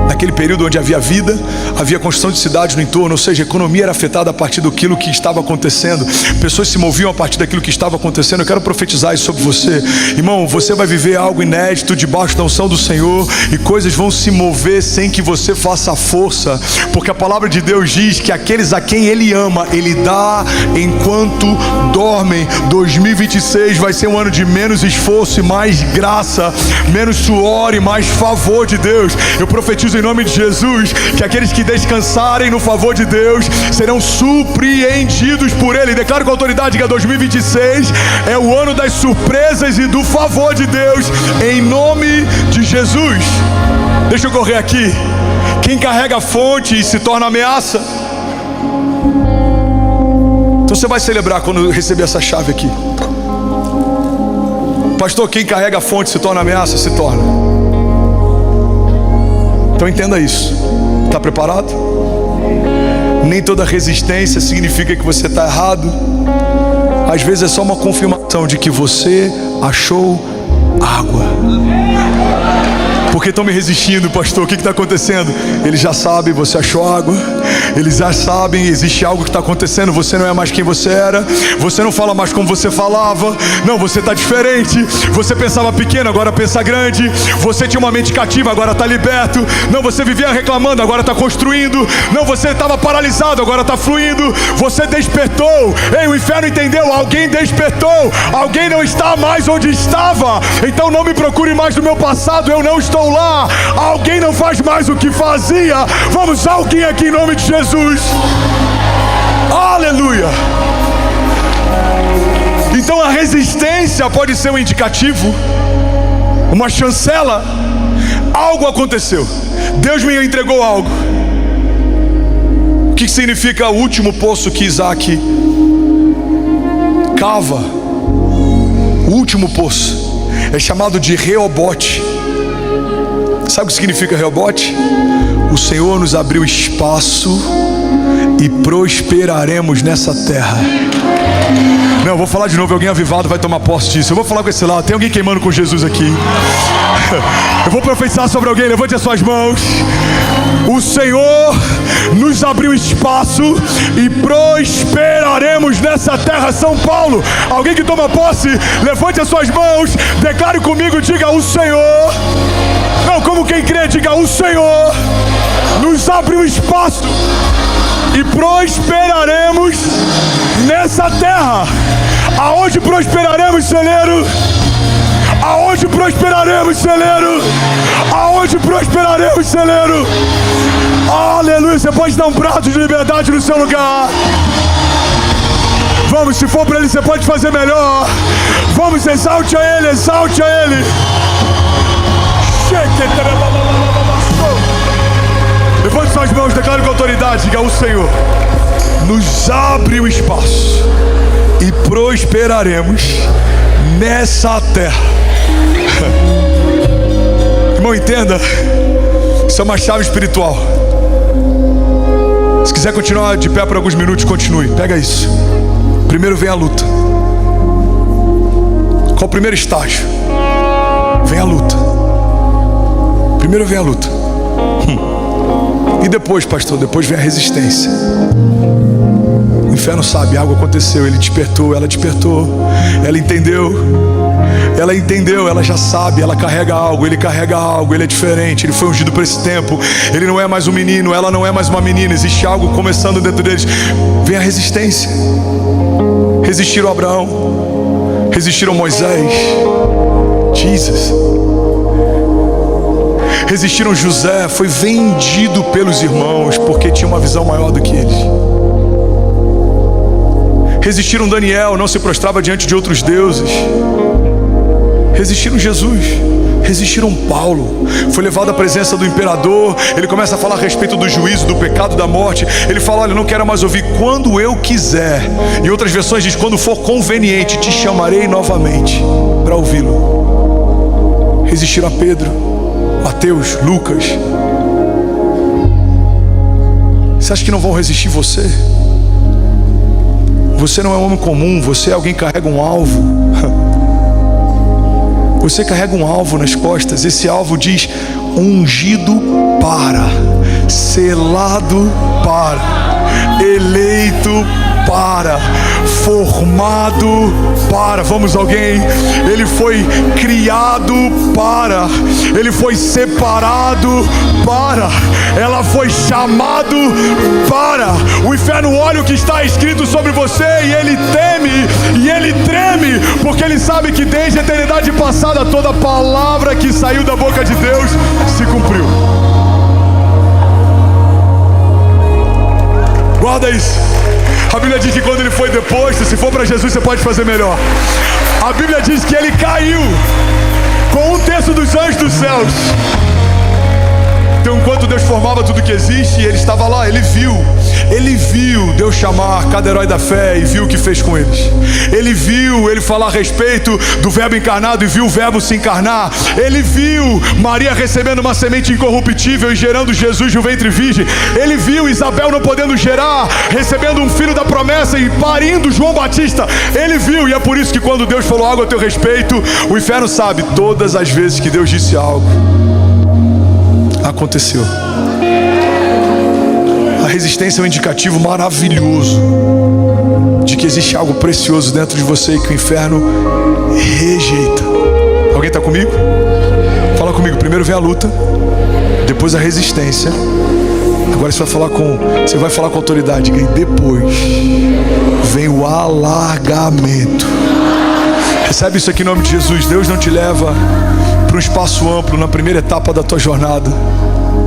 Naquele período onde havia vida, havia construção de cidades no entorno, ou seja, a economia era afetada a partir daquilo que estava acontecendo. Pessoas se moviam a partir daquilo que estava acontecendo. Eu quero profetizar isso sobre você, irmão. Você vai viver algo inédito debaixo da unção do Senhor, e coisas vão se mover sem que você faça força, porque a palavra de Deus diz que aqueles a quem Ele ama, Ele dá enquanto dormem. 2026 vai ser um ano de menos esforço e mais graça, menos suor e mais favor de Deus. Eu profetizo em nome de Jesus que aqueles que descansarem no favor de Deus serão surpreendidos por Ele. Declaro com autoridade que 2026 é o ano das surpresas e do favor de Deus, em nome de Jesus. Deixa eu correr aqui. Quem carrega a fonte se torna ameaça. Então você vai celebrar quando receber essa chave aqui. Pastor, quem carrega a fonte se torna ameaça? Se torna. Então entenda isso. Está preparado? Nem toda resistência significa que você está errado. Às vezes é só uma confirmação de que você achou água. Por que estão me resistindo, pastor? O que está acontecendo? Ele já sabe, você achou água. Eles já sabem, existe algo que está acontecendo. Você não é mais quem você era. Você não fala mais como você falava. Não, você está diferente. Você pensava pequeno, agora pensa grande. Você tinha uma mente cativa, agora está liberto. Não, você vivia reclamando, agora está construindo. Não, você estava paralisado, agora está fluindo. Você despertou. Ei, o inferno entendeu, alguém despertou. Alguém não está mais onde estava. Então não me procure mais no meu passado, eu não estou lá. Alguém não faz mais o que fazia. Vamos, alguém aqui em nome de Jesus. Aleluia. Então a resistência pode ser um indicativo, uma chancela. Algo aconteceu, Deus me entregou algo. O que significa o último poço que Isaac cava? O último poço é chamado de Reobote. Sabe o que significa Reobote? O Senhor nos abriu espaço e prosperaremos nessa terra. Não, eu vou falar de novo, alguém avivado vai tomar posse disso. Eu vou falar com esse lado, tem alguém queimando com Jesus aqui. Eu vou profetizar sobre alguém, levante as suas mãos. O Senhor nos abriu espaço e prosperaremos nessa terra. São Paulo, alguém que toma posse, levante as suas mãos, declare comigo, diga: o Senhor. Não, como quem crê, diga: o Senhor nos abriu espaço e prosperaremos nessa terra. Aonde prosperaremos, celeiro? Aonde prosperaremos, celeiro? Aonde prosperaremos, celeiro? Aleluia, você pode dar um prato de liberdade no seu lugar. Vamos, se for para ele, você pode fazer melhor. Vamos, exalte a ele, exalte a ele. Levante suas mãos, declare com autoridade, diga: o Senhor nos abre o espaço e prosperaremos nessa terra. Irmão, entenda, isso é uma chave espiritual. Se quiser continuar de pé por alguns minutos, continue. Pega isso. Primeiro vem a luta. Qual o primeiro estágio? Vem a luta. Primeiro vem a luta. E depois, pastor, depois vem a resistência. O inferno sabe, algo aconteceu, ele despertou, ela despertou, ela entendeu, ela já sabe, ela carrega algo, ele carrega algo, ele é diferente, ele foi ungido para esse tempo, ele não é mais um menino, ela não é mais uma menina, existe algo começando dentro deles. Vem a resistência. Resistiram a Abraão, resistiram a Moisés, Jesus. Resistiram José, foi vendido pelos irmãos porque tinha uma visão maior do que eles. Resistiram Daniel, não se prostrava diante de outros deuses. Resistiram Jesus, resistiram Paulo, foi levado à presença do imperador. Ele começa a falar a respeito do juízo, do pecado, da morte. Ele fala: olha, não quero mais ouvir, quando eu quiser. Em outras versões diz: quando for conveniente, te chamarei novamente para ouvi-lo. Resistiram a Pedro, Mateus, Lucas. Você acha que não vão resistir você? Você não é um homem comum, você é alguém que carrega um alvo. Você carrega um alvo nas costas. Esse alvo diz: ungido para, selado para, eleito para, formado para. Vamos, alguém. Ele foi criado para, ele foi separado para, ela foi chamado para. O inferno olha o que está escrito sobre você e ele teme e ele treme, porque ele sabe que desde a eternidade passada toda palavra que saiu da boca de Deus se cumpriu. Guarda isso. A Bíblia diz que quando ele foi deposto, se for para Jesus você pode fazer melhor. A Bíblia diz que ele caiu com 1/3 dos anjos dos céus. Então, enquanto Deus formava tudo que existe, ele estava lá, ele viu Deus chamar cada herói da fé e viu o que fez com eles. Ele viu ele falar a respeito do verbo encarnado e viu o verbo se encarnar. Ele viu Maria recebendo uma semente incorruptível e gerando Jesus no ventre virgem. Ele viu Isabel não podendo gerar, recebendo um filho da promessa e parindo João Batista. Ele viu, e é por isso que quando Deus falou algo a teu respeito, o inferno sabe, todas as vezes que Deus disse algo, aconteceu. A resistência é um indicativo maravilhoso de que existe algo precioso dentro de você e que o inferno rejeita. Alguém está comigo? Fala comigo. Primeiro vem a luta, depois a resistência. Agora você vai falar com autoridade. E depois vem o alargamento. Recebe isso aqui em nome de Jesus. Deus não te leva para um espaço amplo na primeira etapa da tua jornada.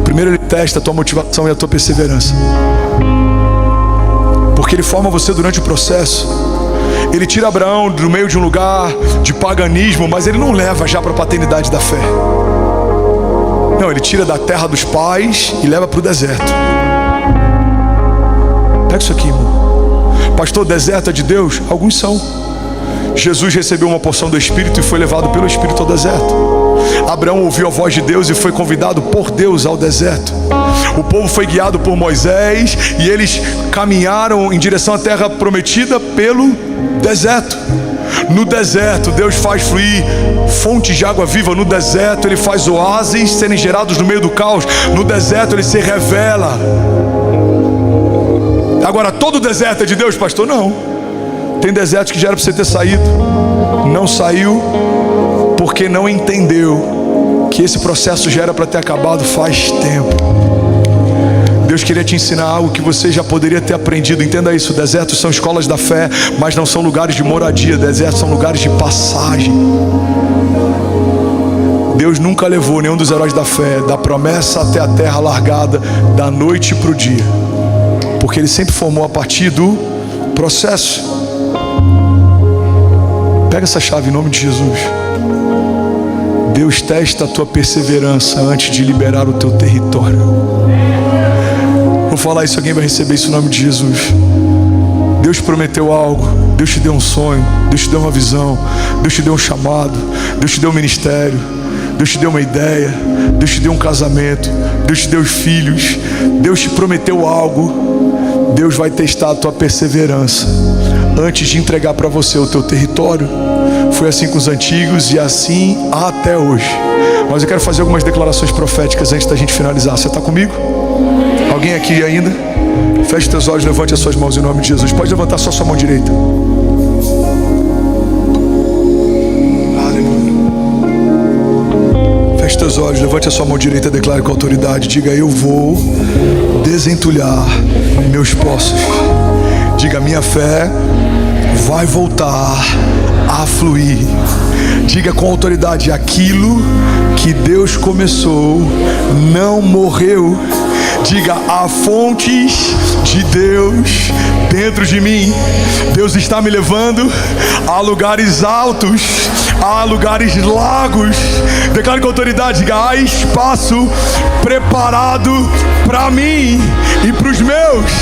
Primeiro Ele testa a tua motivação e a tua perseverança, porque Ele forma você durante o processo. Ele tira Abraão do meio de um lugar de paganismo, mas Ele não leva já para a paternidade da fé. Não, Ele tira da terra dos pais e leva para o deserto. Pega isso aqui, irmão. Pastor, deserto é de Deus? Alguns são. Jesus recebeu uma porção do Espírito e foi levado pelo Espírito ao deserto. Abraão ouviu a voz de Deus e foi convidado por Deus ao deserto. O povo foi guiado por Moisés e eles caminharam em direção à terra prometida pelo deserto. No deserto Deus faz fluir fontes de água viva. No deserto Ele faz oásis serem gerados no meio do caos. No deserto Ele se revela. Agora, todo deserto é de Deus, pastor? Não. Tem desertos que já era para você ter saído. Não saiu porque não entendeu que esse processo já era para ter acabado faz tempo. Deus queria te ensinar algo que você já poderia ter aprendido. Entenda isso. Desertos são escolas da fé, mas não são lugares de moradia. Desertos são lugares de passagem. Deus nunca levou nenhum dos heróis da fé da promessa até a terra largada, da noite para o dia, porque Ele sempre formou a partir do processo. Pega essa chave em nome de Jesus. Deus testa a tua perseverança antes de liberar o teu território. Vou falar isso, alguém vai receber isso em nome de Jesus. Deus prometeu algo, Deus te deu um sonho, Deus te deu uma visão, Deus te deu um chamado, Deus te deu um ministério, Deus te deu uma ideia, Deus te deu um casamento, Deus te deu filhos, Deus te prometeu algo. Deus vai testar a tua perseverança antes de entregar para você o teu território. Foi assim com os antigos e assim até hoje. Mas eu quero fazer algumas declarações proféticas antes da gente finalizar. Você está comigo? Alguém aqui ainda? Feche teus olhos, levante as suas mãos em nome de Jesus. Pode levantar só sua mão direita. Aleluia. Feche teus olhos, levante a sua mão direita, declare com autoridade. Diga: eu vou desentulhar meus poços. Diga: minha fé vai voltar a fluir. Diga com autoridade: aquilo que Deus começou não morreu. Diga: há fontes de Deus dentro de mim. Deus está me levando a lugares altos, a lugares largos. Declare com autoridade. Diga: há espaço preparado para mim e para os meus.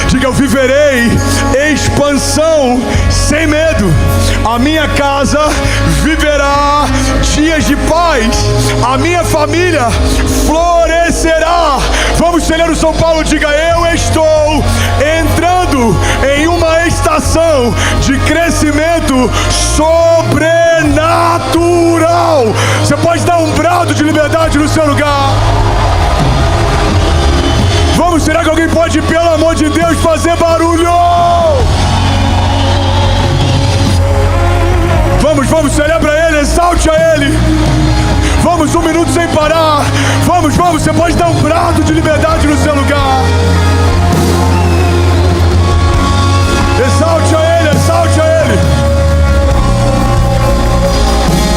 Diga: eu viverei expansão sem medo. A minha casa viverá dias de paz. A minha família florescerá. Vamos celebrar o São Paulo. Diga: eu estou entrando em uma estação de crescimento sobrenatural. Você pode dar um brado de liberdade no seu lugar. Vamos, será que alguém pode, pelo amor de Deus, fazer barulho? Vamos, celebra Ele, exalte a Ele. Vamos, 1 minuto sem parar. Vamos, você pode dar um brado de liberdade no seu lugar. Exalte a Ele, exalte a Ele.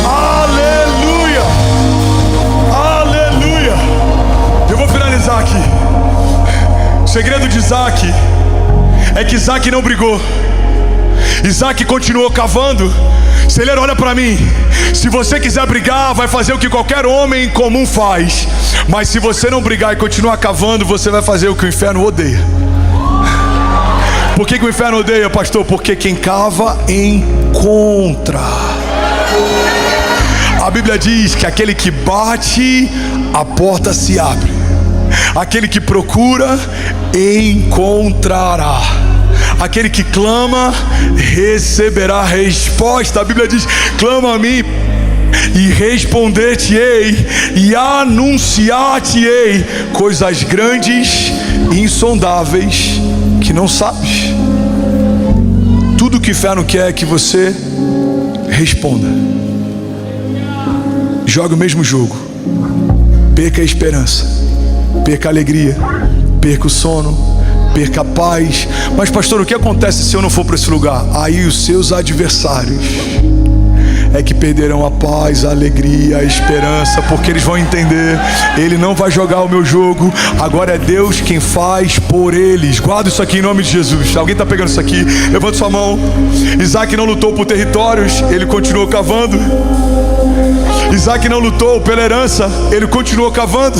Aleluia, aleluia. Eu vou finalizar aqui. O segredo de Isaac é que Isaac não brigou. Isaac continuou cavando. Celeiro, olha para mim. Se você quiser brigar, vai fazer o que qualquer homem comum faz. Mas se você não brigar e continuar cavando, você vai fazer o que o inferno odeia. Por que o inferno odeia, pastor? Porque quem cava encontra. A Bíblia diz que aquele que bate, a porta se abre. Aquele que procura, encontrará. Aquele que clama, receberá resposta. A Bíblia diz: clama a mim e responder-te-ei e anunciar-te-ei coisas grandes insondáveis que não sabes. Tudo que o inferno quer é que você responda. Jogue o mesmo jogo. Perca a esperança, perca a alegria, perca o sono, perca a paz. Mas pastor, o que acontece se eu não for para esse lugar? Aí os seus adversários é que perderão a paz, a alegria, a esperança, porque eles vão entender, ele não vai jogar o meu jogo, agora é Deus quem faz por eles. Guarda isso aqui em nome de Jesus. Alguém está pegando isso aqui? Levanta sua mão. Isaac não lutou por territórios, ele continuou cavando. Isaac não lutou pela herança, ele continuou cavando.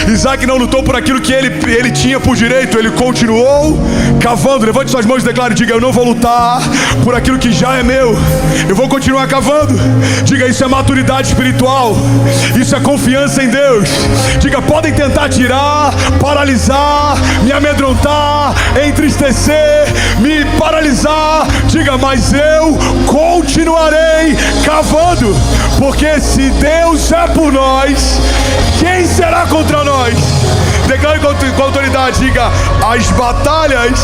Isaac não lutou por aquilo que ele tinha por direito, ele continuou cavando. Levante suas mãos e declare, diga, eu não vou lutar por aquilo que já é meu, eu vou continuar cavando. Diga, isso é maturidade espiritual, isso é confiança em Deus. Diga, podem tentar tirar, paralisar, me amedrontar, entristecer, me paralisar. Diga, mas eu continuarei cavando, porque se Deus é por nós, quem será contra nós? Declare com autoridade, diga, as batalhas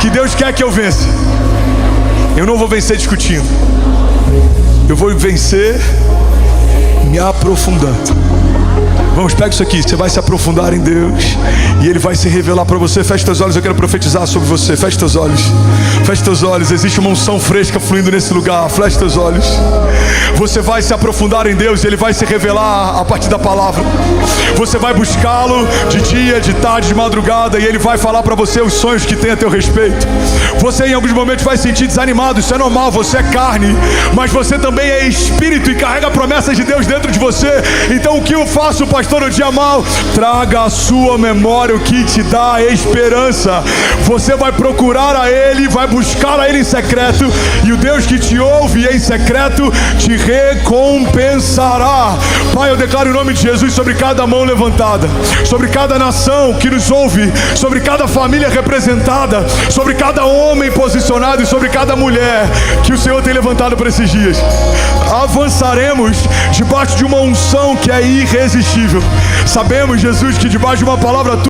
que Deus quer que eu vença, eu não vou vencer discutindo, eu vou vencer me aprofundando. Vamos, pega isso aqui, você vai se aprofundar em Deus e Ele vai se revelar para você. Feche teus olhos, eu quero profetizar sobre você. Feche teus olhos, feche teus olhos. Existe uma unção fresca fluindo nesse lugar. Feche teus olhos. Você vai se aprofundar em Deus e Ele vai se revelar a partir da palavra. Você vai buscá-lo de dia, de tarde, de madrugada, e Ele vai falar para você os sonhos que tem a teu respeito. Você em alguns momentos vai se sentir desanimado, isso é normal, você é carne, mas você também é espírito e carrega promessas de Deus dentro de você. Então o que eu faço, pastor, no dia mal? Traga à sua memória o que te dá esperança. Você vai procurar a Ele, vai buscar a Ele em secreto, e o Deus que te ouve em secreto te recompensará. Pai, eu declaro o nome de Jesus sobre cada mão levantada, sobre cada nação que nos ouve, sobre cada família representada, sobre cada homem posicionado e sobre cada mulher que o Senhor tem levantado para esses dias. Avançaremos debaixo de uma unção que é irresistível. Sabemos, Jesus, que debaixo de uma palavra